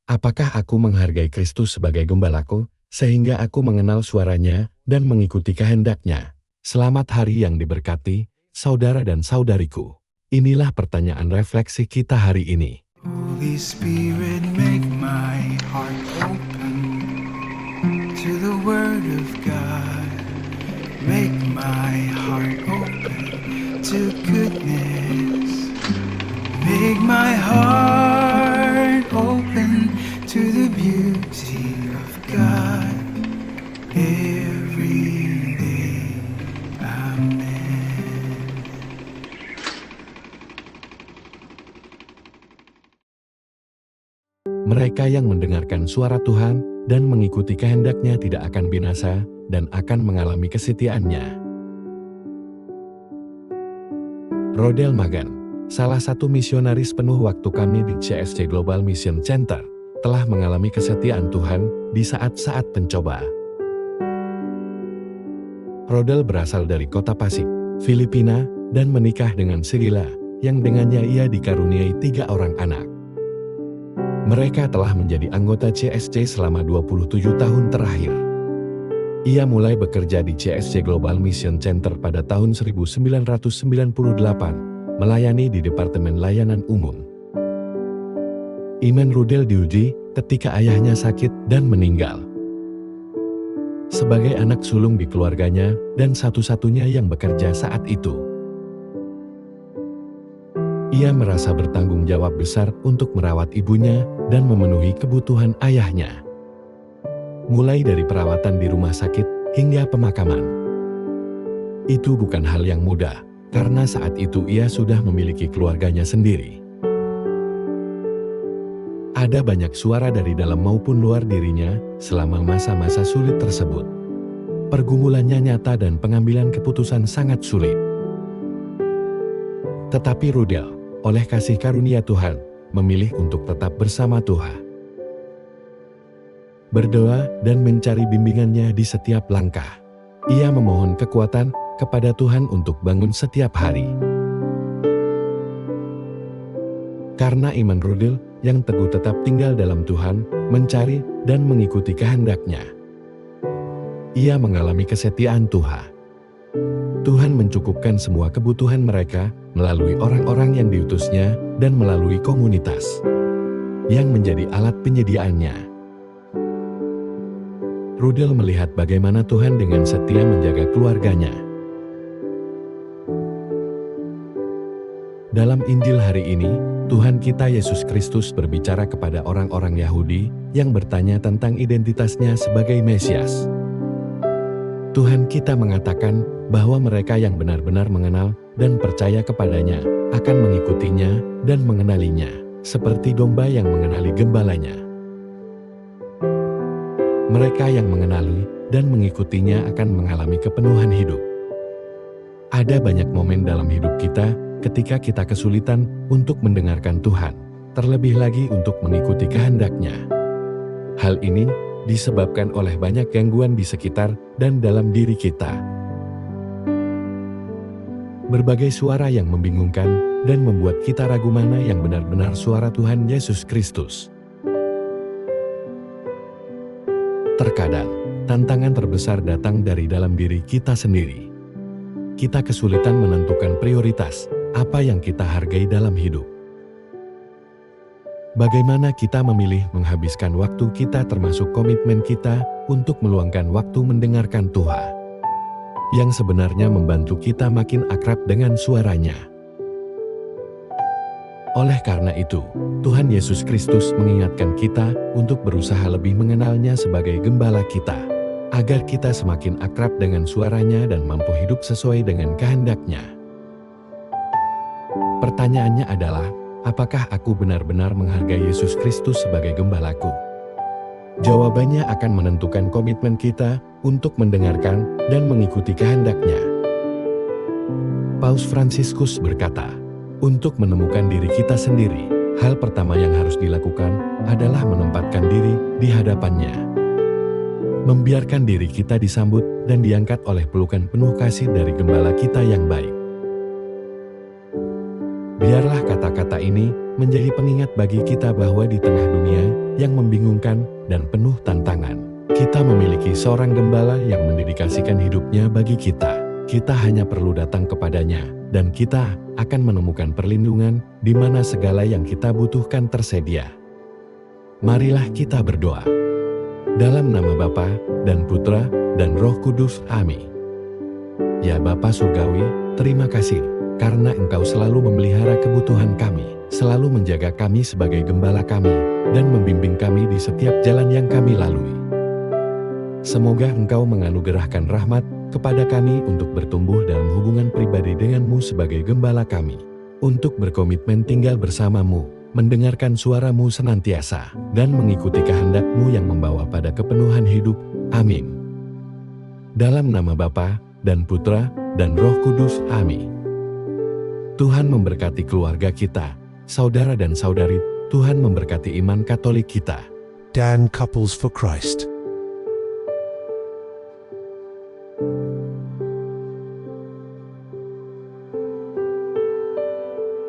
Apakah aku menghargai Kristus sebagai gembalaku, sehingga aku mengenal suaranya dan mengikuti kehendak-Nya? Selamat hari yang diberkati, saudara dan saudariku. Inilah pertanyaan refleksi kita hari ini. Holy Spirit, make my heart open to the Word of God. Make my heart open to goodness. Make my heart open to the beauty of God every day. Amen. Mereka yang mendengarkan suara Tuhan dan mengikuti kehendak-Nya tidak akan binasa dan akan mengalami kesetiaan-Nya. Rodel Magan, salah satu misionaris penuh waktu kami di CSC Global Mission Center, telah mengalami kesetiaan Tuhan di saat-saat pencoba. Rodel berasal dari kota Pasig, Filipina, dan menikah dengan Sirila, yang dengannya ia dikaruniai 3 orang anak. Mereka telah menjadi anggota CSC selama 27 tahun terakhir. Ia mulai bekerja di CSC Global Mission Center pada tahun 1998, melayani di Departemen Layanan Umum. Iman Rodel diuji ketika ayahnya sakit dan meninggal. Sebagai anak sulung di keluarganya dan satu-satunya yang bekerja saat itu, ia merasa bertanggung jawab besar untuk merawat ibunya dan memenuhi kebutuhan ayahnya. Mulai dari perawatan di rumah sakit hingga pemakaman. Itu bukan hal yang mudah, karena saat itu ia sudah memiliki keluarganya sendiri. Ada banyak suara dari dalam maupun luar dirinya selama masa-masa sulit tersebut. Pergumulannya nyata dan pengambilan keputusan sangat sulit. Tetapi Rodel, oleh kasih karunia Tuhan, memilih untuk tetap bersama Tuhan. Berdoa dan mencari bimbingannya di setiap langkah. Ia memohon kekuatan kepada Tuhan untuk bangun setiap hari. Karena iman Rodel yang teguh tetap tinggal dalam Tuhan, mencari dan mengikuti kehendak-Nya, ia mengalami kesetiaan Tuhan. Tuhan mencukupkan semua kebutuhan mereka melalui orang-orang yang diutusnya dan melalui komunitas yang menjadi alat penyediaannya. Rodel melihat bagaimana Tuhan dengan setia menjaga keluarganya. Dalam Injil hari ini, Tuhan kita Yesus Kristus berbicara kepada orang-orang Yahudi yang bertanya tentang identitasnya sebagai Mesias. Tuhan kita mengatakan bahwa mereka yang benar-benar mengenal dan percaya kepadanya akan mengikutinya dan mengenalinya, seperti domba yang mengenali gembalanya. Mereka yang mengenali dan mengikutinya akan mengalami kepenuhan hidup. Ada banyak momen dalam hidup kita ketika kita kesulitan untuk mendengarkan Tuhan, terlebih lagi untuk mengikuti kehendak-Nya. Hal ini disebabkan oleh banyak gangguan di sekitar dan dalam diri kita. Berbagai suara yang membingungkan dan membuat kita ragu mana yang benar-benar suara Tuhan Yesus Kristus. Terkadang, tantangan terbesar datang dari dalam diri kita sendiri. Kita kesulitan menentukan prioritas, apa yang kita hargai dalam hidup. Bagaimana kita memilih menghabiskan waktu kita termasuk komitmen kita untuk meluangkan waktu mendengarkan Tuhan, yang sebenarnya membantu kita makin akrab dengan suaranya. Oleh karena itu, Tuhan Yesus Kristus mengingatkan kita untuk berusaha lebih mengenalnya sebagai gembala kita, agar kita semakin akrab dengan suaranya dan mampu hidup sesuai dengan kehendak-Nya. Pertanyaannya adalah, apakah aku benar-benar menghargai Yesus Kristus sebagai gembalaku? Jawabannya akan menentukan komitmen kita untuk mendengarkan dan mengikuti kehendak-Nya. Paus Fransiskus berkata, untuk menemukan diri kita sendiri, hal pertama yang harus dilakukan adalah menempatkan diri di hadapan-Nya. Membiarkan diri kita disambut dan diangkat oleh pelukan penuh kasih dari gembala kita yang baik. Biarlah kata-kata ini menjadi pengingat bagi kita bahwa di tengah dunia yang membingungkan dan penuh tantangan. Kita memiliki seorang gembala yang mendedikasikan hidupnya bagi kita. Kita hanya perlu datang kepadanya, dan kita akan menemukan perlindungan di mana segala yang kita butuhkan tersedia. Marilah kita berdoa. Dalam nama Bapa dan Putra dan Roh Kudus, amin. Ya Bapa Surgawi, terima kasih karena Engkau selalu memelihara kebutuhan kami, selalu menjaga kami sebagai gembala kami, dan membimbing kami di setiap jalan yang kami lalui. Semoga Engkau menganugerahkan rahmat kepada kami untuk bertumbuh dalam hubungan pribadi denganmu sebagai gembala kami, untuk berkomitmen tinggal bersamamu, mendengarkan suaramu senantiasa, dan mengikuti kehendak-Mu yang membawa pada kepenuhan hidup. Amin. Dalam nama Bapa dan Putra dan Roh Kudus, amin. Tuhan memberkati keluarga kita, saudara dan saudari. Tuhan memberkati iman Katolik kita. Dan Couples for Christ.